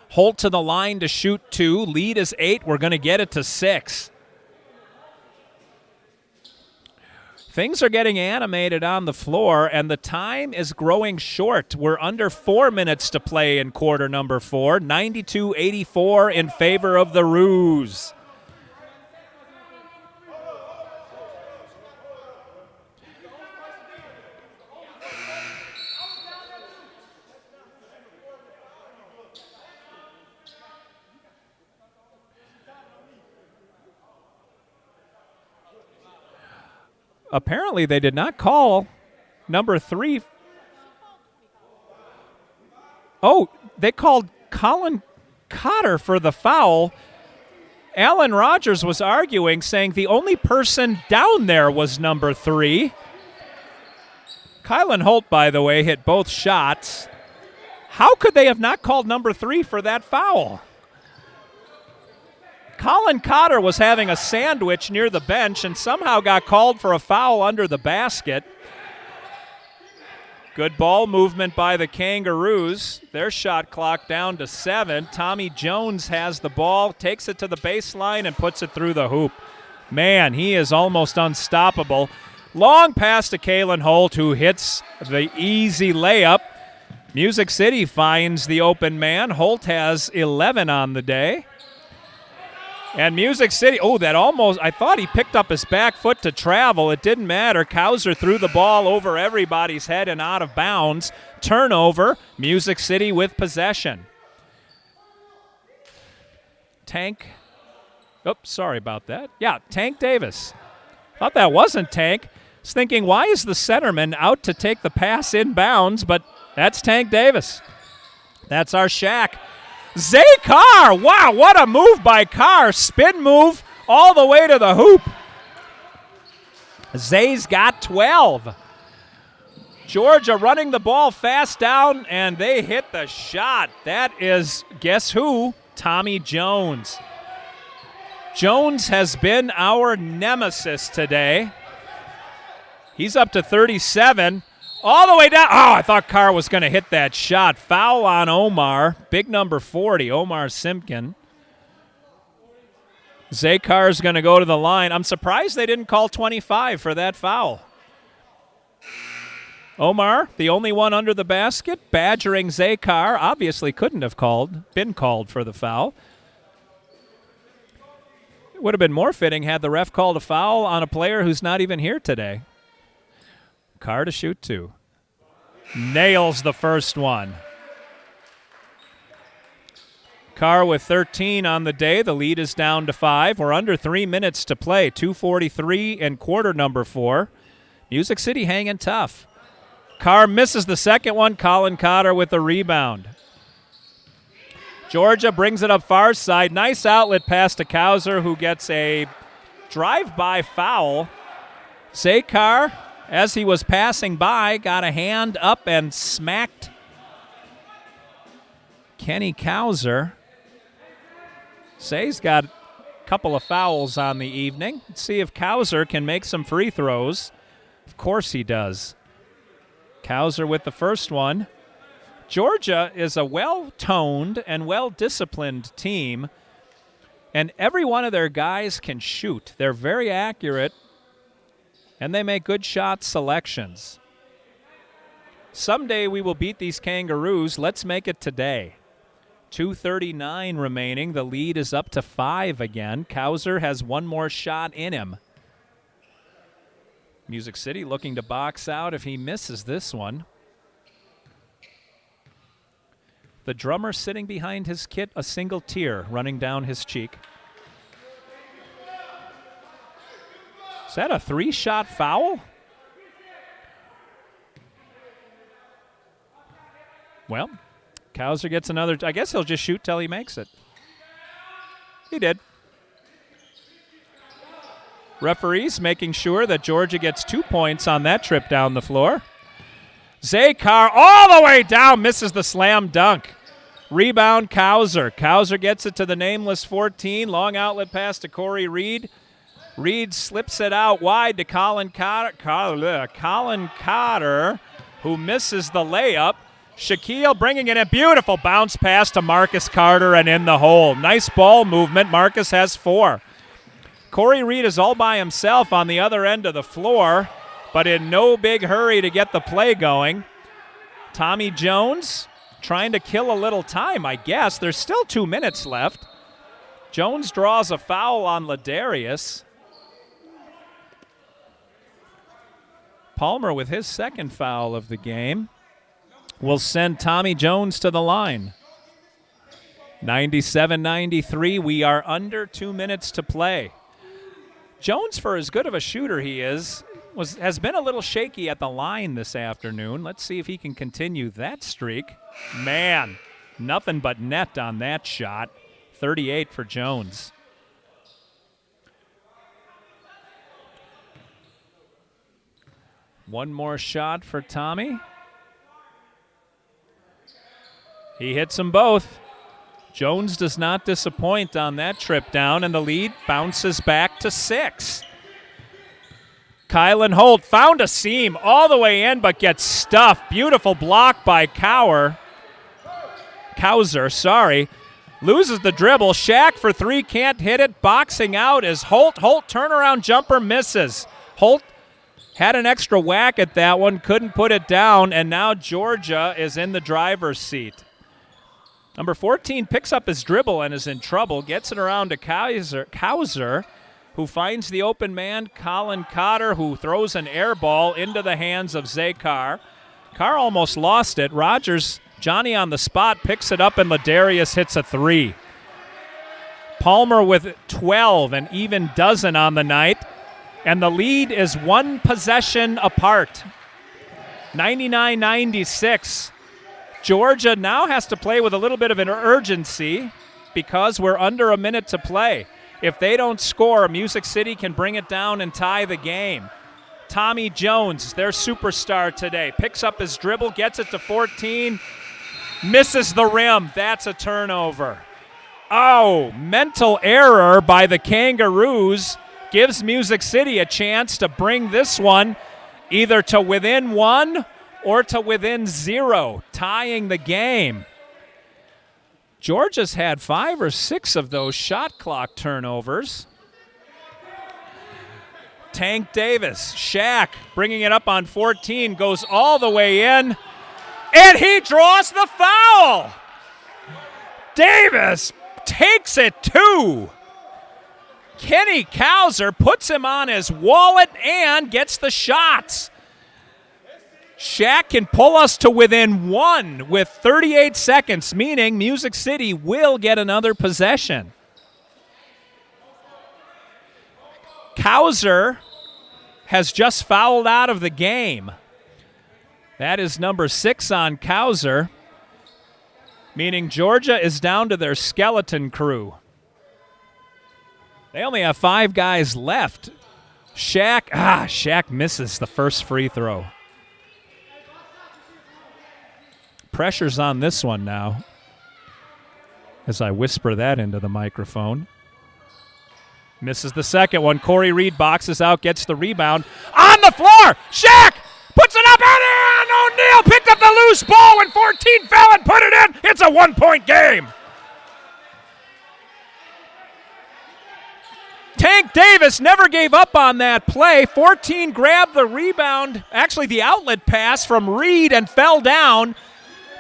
Holt to the line to shoot 2. Lead is 8. We're going to get it to 6. Things are getting animated on the floor, and the time is growing short. We're under 4 minutes to play in quarter number 4. 92-84 in favor of the Roos. Apparently, they did not call number 3. Oh, they called Colin Cotter for the foul. Alan Rogers was arguing, saying the only person down there was number 3. Kylan Holt, by the way, hit both shots. How could they have not called number 3 for that foul? Colin Cotter was having a sandwich near the bench and somehow got called for a foul under the basket. Good ball movement by the Kangaroos. Their shot clock down to 7. Tommy Jones has the ball, takes it to the baseline and puts it through the hoop. Man, he is almost unstoppable. Long pass to Kylan Holt, who hits the easy layup. Music City finds the open man. Holt has 11 on the day. And Music City, I thought he picked up his back foot to travel. It didn't matter. Kauser threw the ball over everybody's head and out of bounds. Turnover, Music City with possession. Tank Davis. Thought that wasn't Tank. I was thinking, why is the centerman out to take the pass inbounds? But that's Tank Davis. That's our Shaq. Zay Carr, wow, what a move by Carr. Spin move all the way to the hoop. Zay's got 12. Georgia running the ball fast down, and they hit the shot. That is, guess who? Tommy Jones. Jones has been our nemesis today. He's up to 37. All the way down. Oh, I thought Carr was going to hit that shot. Foul on Omar. Big number 40, Omar Simkin. Zakar's going to go to the line. I'm surprised they didn't call 25 for that foul. Omar, the only one under the basket, badgering Zakar, obviously couldn't have been called for the foul. It would have been more fitting had the ref called a foul on a player who's not even here today. Carr to shoot 2. Nails the first one. Carr with 13 on the day. The lead is down to 5. We're under 3 minutes to play. 2:43 and quarter number 4. Music City hanging tough. Carr misses the second one. Colin Cotter with the rebound. Georgia brings it up far side. Nice outlet pass to Kauser, who gets a drive-by foul. Zakar, as he was passing by, got a hand up and smacked Kenny Kauser. Say's got a couple of fouls on the evening. Let's see if Kauser can make some free throws. Of course he does. Kauser with the first one. Georgia is a well-toned and well-disciplined team, and every one of their guys can shoot. They're very accurate, and they make good shot selections. Someday we will beat these Kangaroos. Let's make it today. 2:39 remaining. The lead is up to 5 again. Kauser has one more shot in him. Music City looking to box out if he misses this one. The drummer sitting behind his kit, a single tear running down his cheek. Is that a 3-shot foul? Well, Kauser gets another. I guess he'll just shoot till he makes it. He did. Referees making sure that Georgia gets 2 points on that trip down the floor. Zakar all the way down, misses the slam dunk. Rebound, Kauser. Kauser gets it to the nameless 14. Long outlet pass to Corey Reed. Reed slips it out wide to Colin Cotter, who misses the layup. Shaquille bringing in a beautiful bounce pass to Marcus Carter and in the hole. Nice ball movement. Marcus has 4. Corey Reed is all by himself on the other end of the floor, but in no big hurry to get the play going. Tommy Jones trying to kill a little time, I guess. There's still 2 minutes left. Jones draws a foul on Ladarius. Palmer with his second foul of the game will send Tommy Jones to the line. 97-93, we are under 2 minutes to play. Jones, for as good of a shooter he is, has been a little shaky at the line this afternoon. Let's see if he can continue that streak. Man, nothing but net on that shot. 38 for Jones. One more shot for Tommy. He hits them both. Jones does not disappoint on that trip down, and the lead bounces back to 6. Kylan Holt found a seam all the way in, but gets stuffed. Beautiful block by Kauser. Loses the dribble. Shaq for 3, can't hit it. Boxing out is Holt. Holt turnaround jumper misses. Holt had an extra whack at that one, couldn't put it down, and now Georgia is in the driver's seat. Number 14 picks up his dribble and is in trouble. Gets it around to Kauser, who finds the open man, Colin Cotter, who throws an air ball into the hands of Zakar. Carr almost lost it. Rogers, Johnny on the spot, picks it up, and Ladarius hits a 3. Palmer with 12, an even dozen on the night. And the lead is 1 possession apart. 99-96. Georgia now has to play with a little bit of an urgency because we're under a minute to play. If they don't score, Music City can bring it down and tie the game. Tommy Jones, their superstar today, picks up his dribble, gets it to 14, misses the rim. That's a turnover. Oh, mental error by the Kangaroos gives Music City a chance to bring this one either to within 1 or to within 0, tying the game. Georgia's had 5 or 6 of those shot clock turnovers. Tank Davis, Shaq bringing it up on 14, goes all the way in, and he draws the foul. Davis takes it 2. Kenny Kauser puts him on his wallet and gets the shots. Shaq can pull us to within 1 with 38 seconds, meaning Music City will get another possession. Kauser has just fouled out of the game. That is number 6 on Kauser, meaning Georgia is down to their skeleton crew. They only have 5 guys left. Shaq misses the first free throw. Pressure's on this one now as I whisper that into the microphone. Misses the second one. Corey Reed boxes out, gets the rebound. On the floor, Shaq puts it up and in. O'Neal picked up the loose ball when 14 fell and put it in. It's a 1-point game. Tank Davis never gave up on that play. 14 grabbed the rebound, actually the outlet pass from Reed, and fell down.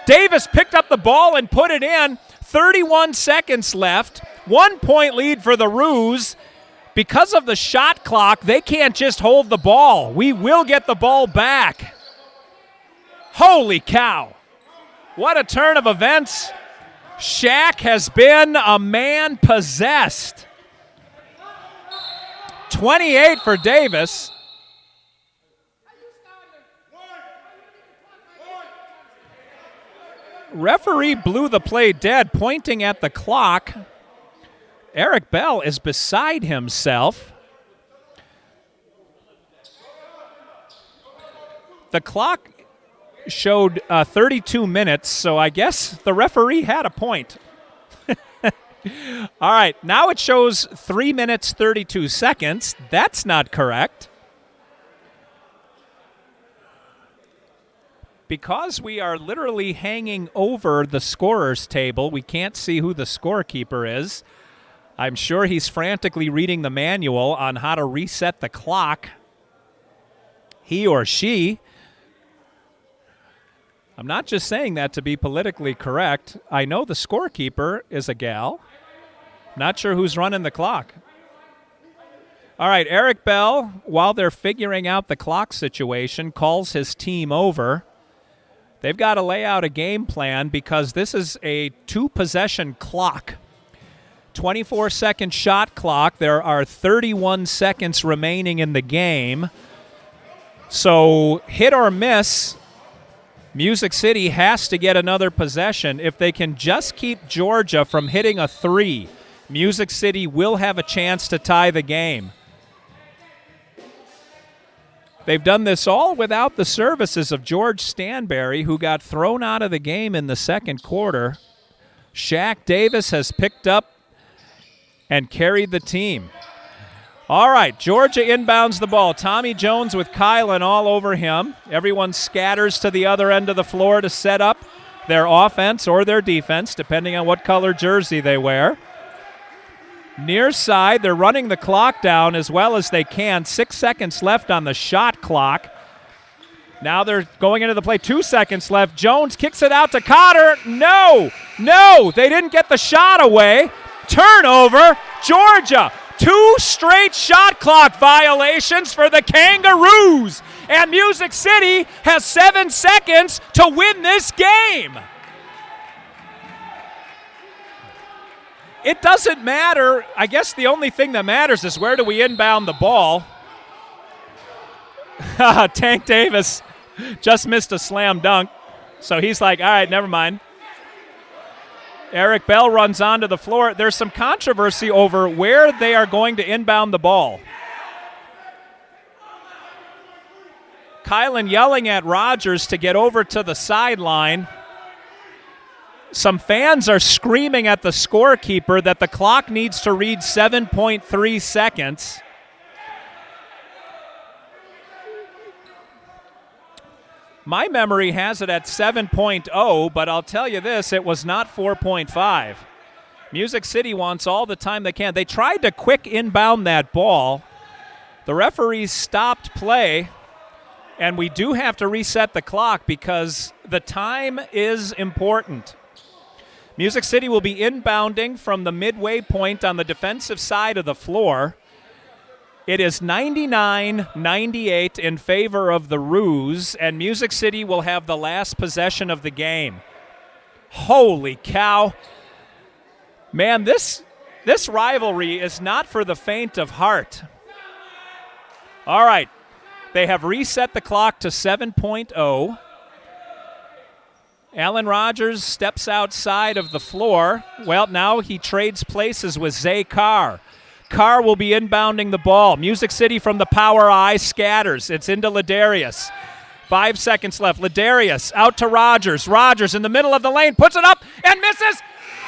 Davis picked up the ball and put it in. 31 seconds left. 1-point lead for the Roos. Because of the shot clock, they can't just hold the ball. We will get the ball back. Holy cow. What a turn of events. Shaq has been a man possessed. 28 for Davis. Referee blew the play dead, pointing at the clock. Eric Bell is beside himself. The clock showed 32 minutes, so I guess the referee had a point. All right, now it shows 3 minutes, 32 seconds. That's not correct. Because we are literally hanging over the scorer's table, we can't see who the scorekeeper is. I'm sure he's frantically reading the manual on how to reset the clock. He or she. I'm not just saying that to be politically correct. I know the scorekeeper is a gal. Not sure who's running the clock. All right, Eric Bell, while they're figuring out the clock situation, calls his team over. They've got to lay out a game plan because this is a 2-possession clock. 24-second shot clock. There are 31 seconds remaining in the game. So hit or miss, Music City has to get another possession. If they can just keep Georgia from hitting a 3, Music City will have a chance to tie the game. They've done this all without the services of George Stanberry, who got thrown out of the game in the second quarter. Shaq Davis has picked up and carried the team. All right, Georgia inbounds the ball. Tommy Jones with Kylan all over him. Everyone scatters to the other end of the floor to set up their offense or their defense, depending on what color jersey they wear. Near side, they're running the clock down as well as they can. 6 seconds left on the shot clock. Now they're going into the play. 2 seconds left. Jones kicks it out to Cotter. No, they didn't get the shot away. Turnover, Georgia. 2 straight shot clock violations for the Kangaroos. And Music City has 7 seconds to win this game. It doesn't matter. I guess the only thing that matters is where do we inbound the ball. Tank Davis just missed a slam dunk. So he's like, all right, never mind. Eric Bell runs onto the floor. There's some controversy over where they are going to inbound the ball. Kylan yelling at Rogers to get over to the sideline. Some fans are screaming at the scorekeeper that the clock needs to read 7.3 seconds. My memory has it at 7.0, but I'll tell you this, it was not 4.5. Music City wants all the time they can. They tried to quick inbound that ball. The referees stopped play, and we do have to reset the clock because the time is important. Music City will be inbounding from the midway point on the defensive side of the floor. It is 99-98 in favor of the Roos, and Music City will have the last possession of the game. Holy cow. Man, this rivalry is not for the faint of heart. All right, they have reset the clock to 7.0. Alan Rogers steps outside of the floor. Well, now he trades places with Zay Carr. Carr will be inbounding the ball. Music City from the power eye scatters. It's into Ladarius. 5 seconds left. Ladarius out to Rogers. Rogers in the middle of the lane puts it up and misses.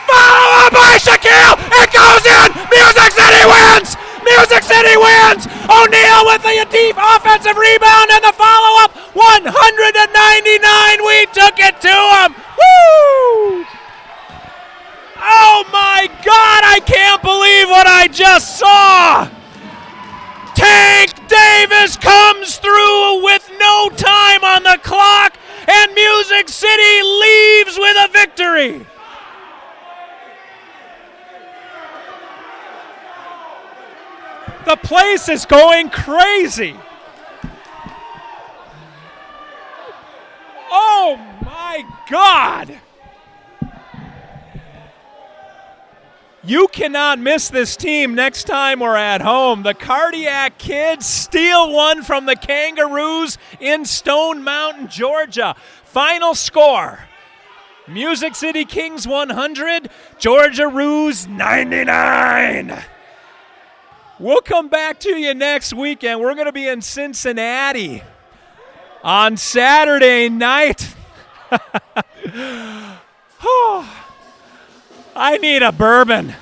Follow up by Shaquille. It goes in. Music City wins. Music City wins. O'Neal with the deep offensive rebound and the follow-up. 199. We took it to him. Woo! Oh, my God, I can't believe what I just saw. Tank Davis comes through with no time on the clock, and Music City leaves with a victory. The place is going crazy. Oh, my God. You cannot miss this team next time we're at home. The Cardiac Kids steal one from the Kangaroos in Stone Mountain, Georgia. Final score, Music City Kings 100, Georgia Roos 99. We'll come back to you next weekend. We're going to be in Cincinnati on Saturday night. I need a bourbon.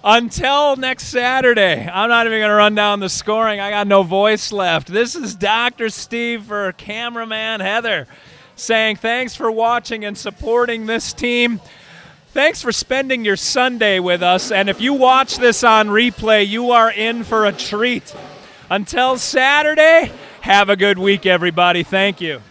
Until next Saturday, I'm not even going to run down the scoring. I got no voice left. This is Dr. Steve for cameraman Heather saying thanks for watching and supporting this team. Thanks for spending your Sunday with us. And if you watch this on replay, you are in for a treat. Until Saturday, have a good week, everybody. Thank you.